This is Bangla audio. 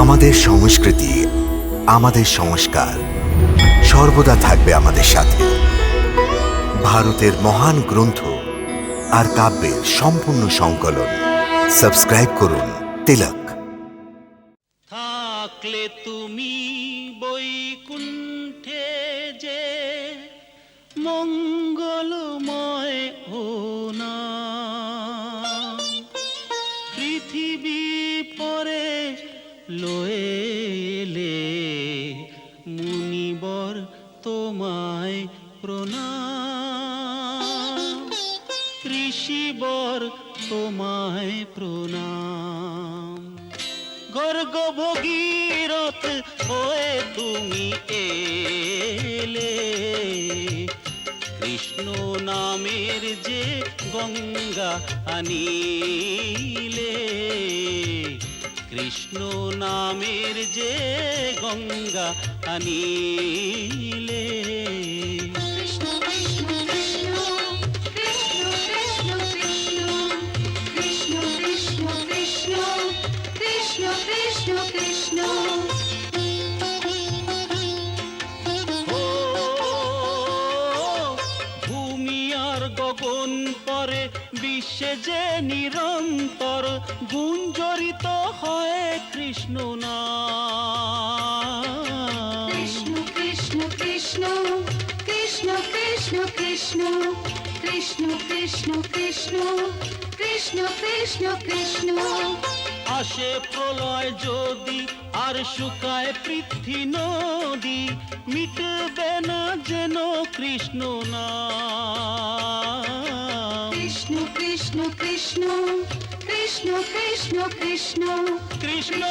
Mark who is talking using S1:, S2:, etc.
S1: আমাদের সংস্কৃতি, আমাদের সংস্কার সর্বদা থাকবে আমাদের সাথে। ভারতের মহান গ্রন্থ আর কাব্যের সম্পূর্ণ সংকলন। সাবস্ক্রাইব করুন তিলক।
S2: থাকলে তুমি বৈকুণ্ঠে যে মঙ্গলময় ও না, পৃথিবী পরে লয়েলে মুনিবর তোমায় প্রণাম, ঋষিবর তোমায় প্রণাম। গর্গ ভগীরথ হয়ে তুমি এলে, কৃষ্ণ নামের যে গঙ্গা আনিলে, কৃষ্ণ নামের যে গঙ্গা আনিলে। গগন পরে বিশ্বে যে নিরন্তর গুঞ্জরিত হয় কৃষ্ণ নাম।
S3: কৃষ্ণ কৃষ্ণ কৃষ্ণ কৃষ্ণ কৃষ্ণ কৃষ্ণ কৃষ্ণ কৃষ্ণ কৃষ্ণ কৃষ্ণ কৃষ্ণ কৃষ্ণ।
S2: আসে প্রলয় যদি আর শুকায় পৃথ্বী নদী, মিটবে না যেন কৃষ্ণ নাম।
S3: কৃষ্ণ কৃষ্ণ কৃষ্ণ কৃষ্ণ কৃষ্ণ কৃষ্ণ
S2: কৃষ্ণ